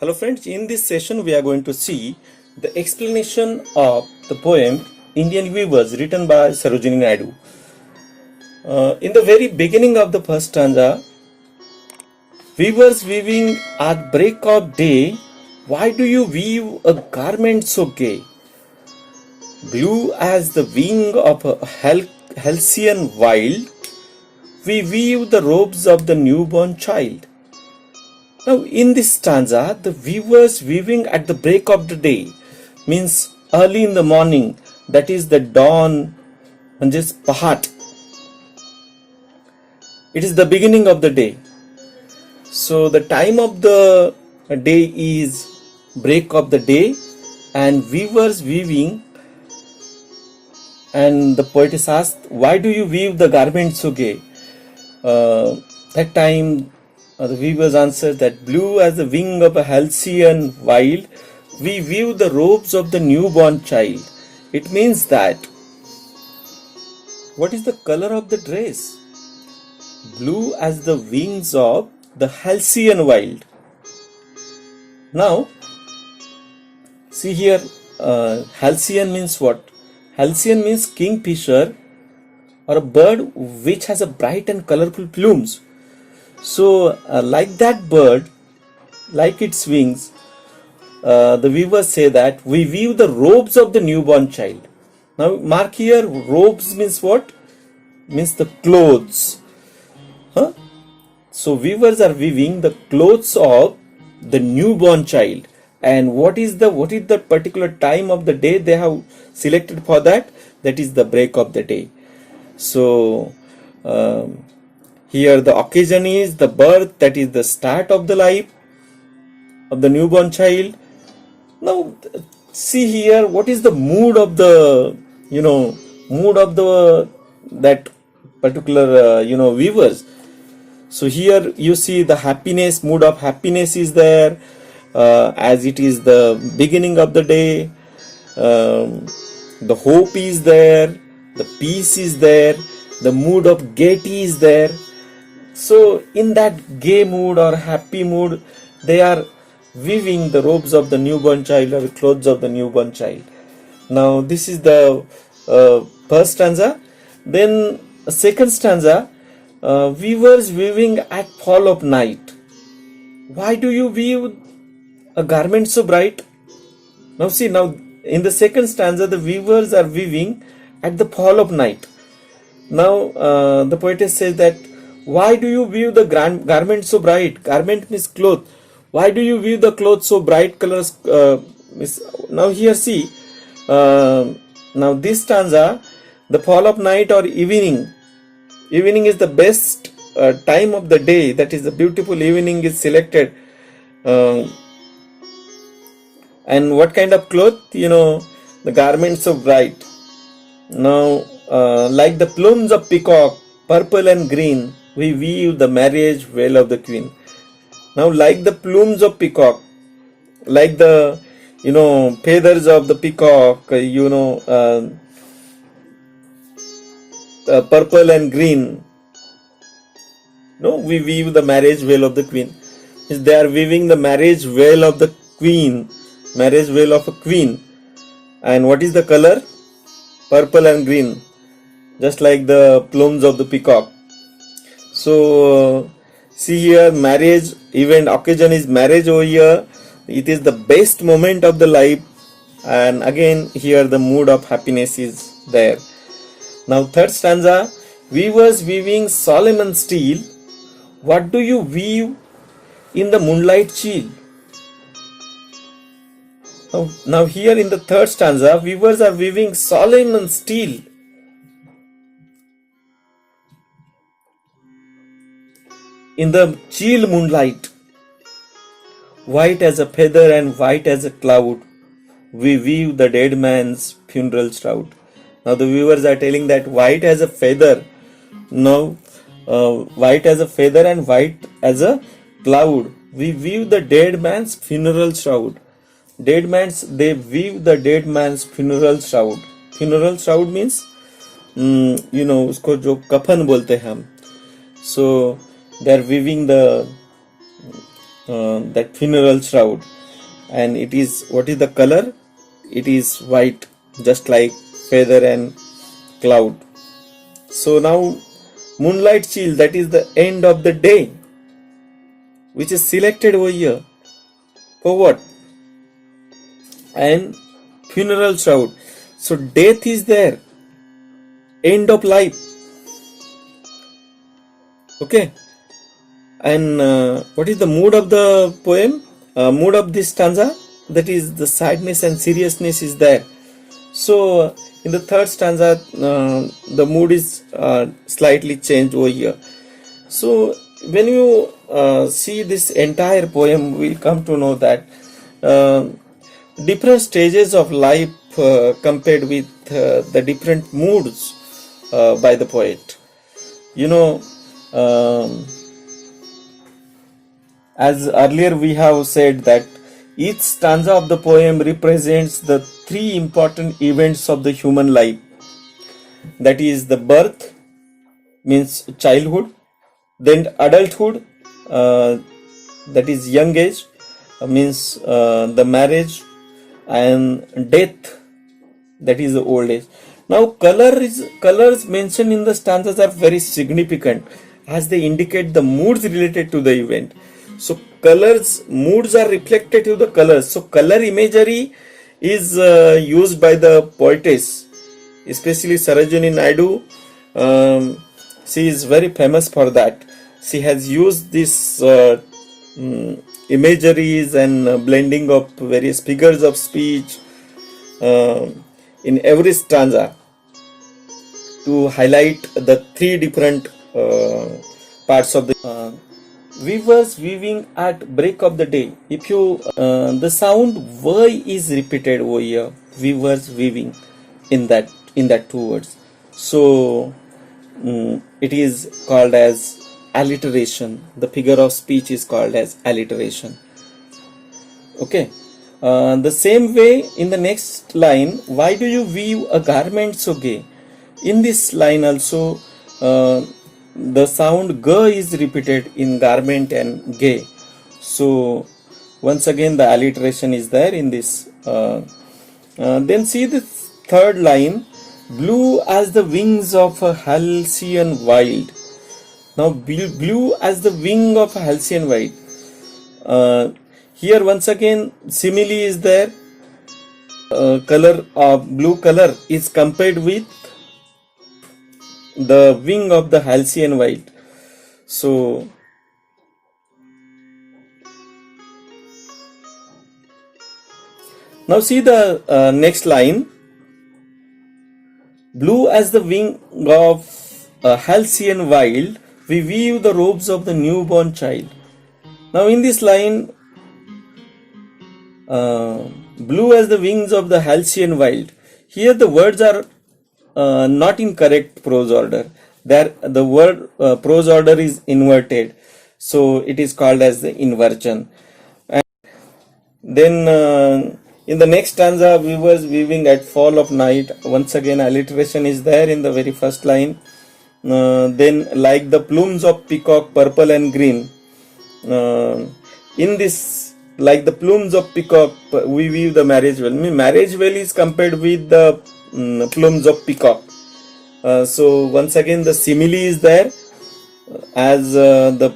Hello friends, in this session we are going to see the explanation of the poem Indian Weavers written by Sarojini Naidu. In the very beginning of the first stanza, weavers weaving at break of day, why do you weave a garment so gay? Blue as the wing of a halcyon wild, we weave the robes of the newborn child. Now, in this stanza, the weavers weaving at the break of the day means early in the morning, that is the dawn, and just pahat. It is the beginning of the day. So, the time of the day is break of the day, and weavers weaving. And the poetess asked, why do you weave the garment so gay? That time, the weavers answered that blue as the wing of a halcyon wild, we weave the robes of the newborn child. It means that, what is the color of the dress? Blue as the wings of the halcyon wild. Now, see here, halcyon means what? Halcyon means kingfisher, or a bird which has a bright and colorful plumes. So, like that bird, like its wings, the weavers say that we weave the robes of the newborn child. Now, mark here, robes means what? Means the clothes. So, weavers are weaving the clothes of the newborn child. And what is the particular time of the day they have selected for that? That is the break of the day. So, here the occasion is the birth, that is the start of the life of the newborn child. Now see here, what is the mood of the that particular weavers. So here you see the happiness, mood of happiness is there, as it is the beginning of the day. The hope is there, the peace is there, the mood of gaiety is there. So, in that gay mood or happy mood, they are weaving the robes of the newborn child or the clothes of the newborn child. Now, this is the first stanza. Then, second stanza, weavers weaving at fall of night. Why do you weave a garment so bright? Now, see, now in the second stanza, the weavers are weaving at the fall of night. Now, the poetess says that, why do you weave the garment so bright? Garment means cloth. Why do you weave the clothes so bright colors? Now here see, now this stanza, the fall of night or evening. Evening is the best time of the day. That is, the beautiful evening is selected. And what kind of cloth? The garments so bright. Now, like the plumes of peacock, purple and green, we weave the marriage veil of the queen. Now, like the plumes of peacock, like the feathers of the peacock, purple and green. No, we weave the marriage veil of the queen. They are weaving the marriage veil of the queen, marriage veil of a queen. And what is the color? Purple and green, just like the plumes of the peacock. So, see here, marriage event, occasion is marriage over here. It is the best moment of the life. And again, here the mood of happiness is there. Now, third stanza, weavers weaving solemn and still. What do you weave in the moonlight chill? Now here in the third stanza, weavers are weaving solemn and still. In the chill moonlight, white as a feather and white as a cloud, we weave the dead man's funeral shroud. Now the weavers are telling that white as a feather, white as a feather and white as a cloud, we weave the dead man's funeral shroud. They weave the dead man's funeral shroud. Funeral shroud means, उसको जो कफन बोलते हैं हम. So, they are weaving the that funeral shroud, and it is, what is the color? It is white, just like feather and cloud. So now moonlight chill, that is the end of the day, which is selected over here for what? And funeral shroud, so death is there, end of life. Okay. And what is the mood of the poem? Mood of this stanza, that is the sadness and seriousness is there. So in the third stanza, the mood is slightly changed over here. So when you see this entire poem, we'll come to know that different stages of life compared with the different moods by the poet. You know, as earlier we have said that each stanza of the poem represents the three important events of the human life. That is the birth, means childhood, then adulthood, that is young age, means the marriage, and death, that is the old age. Now colors mentioned in the stanzas are very significant, as they indicate the moods related to the event. So moods are reflected to the colors. So color imagery is used by the poetess, especially Sarojini Naidu. She is very famous for that. She has used this imageries and blending of various figures of speech in every stanza to highlight the three different parts of the weavers weaving at break of the day. If you the sound V is repeated over here, weavers weaving, in that two words. So it is called as alliteration. The figure of speech is called as alliteration. Okay. The same way in the next line, why do you weave a garment so gay? In this line also the sound g is repeated in garment and gay. So once again the alliteration is there in this. Then see the third line, blue as the wings of a halcyon wild. Now blue as the wing of a halcyon wild. Here once again simile is there. Color of blue color is compared with the wing of the halcyon wild. So now see the next line, blue as the wing of a halcyon wild, we weave the robes of the newborn child. Now in this line, blue as the wings of the halcyon wild, here the words are not in correct prose order. There the word prose order is inverted, so it is called as the inversion. And then in the next stanza, weavers weaving at fall of night, once again alliteration is there in the very first line. Then like the plumes of peacock, purple and green, in this, like the plumes of peacock, we weave the marriage veil. Marriage veil is compared with the plumes of peacock. So once again the simile is there, as the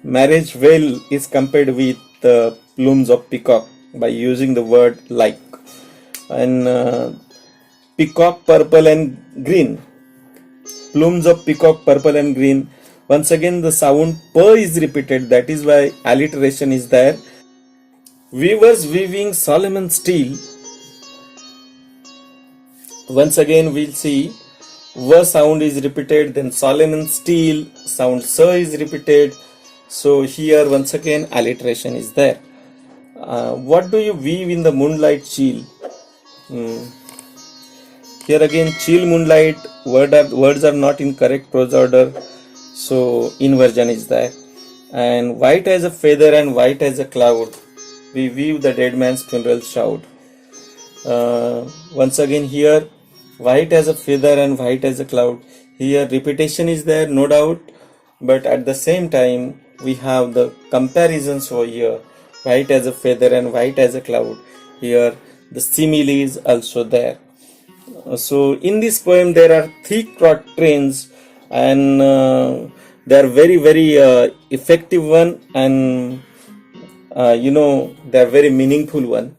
marriage veil is compared with the plumes of peacock by using the word like. And peacock, purple and green, plumes of peacock, purple and green, once again the sound p is repeated, that is why alliteration is there. Weavers weaving Solomon steel, once again we'll see v sound is repeated, then Solomon steel sound s is repeated. So here once again alliteration is there. What do you weave in the moonlight chill? Here again chill moonlight, words are not in correct prose order, so inversion is there. And white as a feather and white as a cloud, we weave the dead man's funeral shroud. Once again here white as a feather and white as a cloud, here repetition is there, no doubt, but at the same time we have the comparisons over here, white as a feather and white as a cloud. Here the simile is also there. So in this poem there are three quatrains, and they are very effective one, and they are very meaningful one.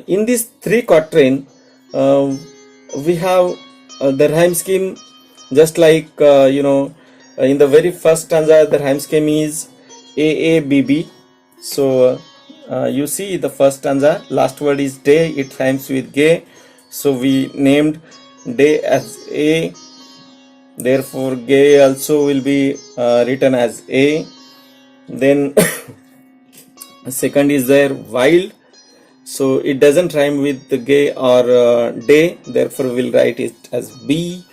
In this three quatrain, we have the rhyme scheme, just like in the very first stanza the rhyme scheme is AABB. So you see the first stanza, last word is day, it rhymes with gay, so we named day as A, therefore gay also will be written as A. Then second is there wild, so it doesn't rhyme with the gay or day, therefore we'll write it as B.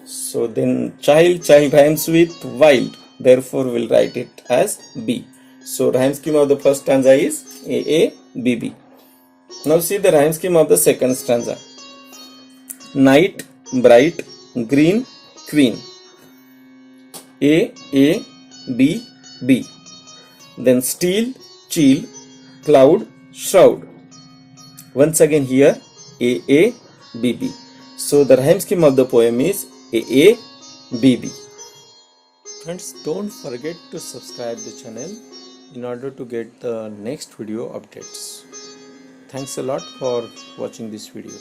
So then child rhymes with wild, therefore we'll write it as B. So rhyme scheme of the first stanza is AABB. Now see the rhyme scheme of the second stanza. Night, bright, green, queen. A, B, B. Then steel, chill, cloud, shroud. Once again here A, B, B. So the rhyme scheme of the poem is A, B, B. Friends, don't forget to subscribe the channel in order to get the next video updates. Thanks a lot for watching this video.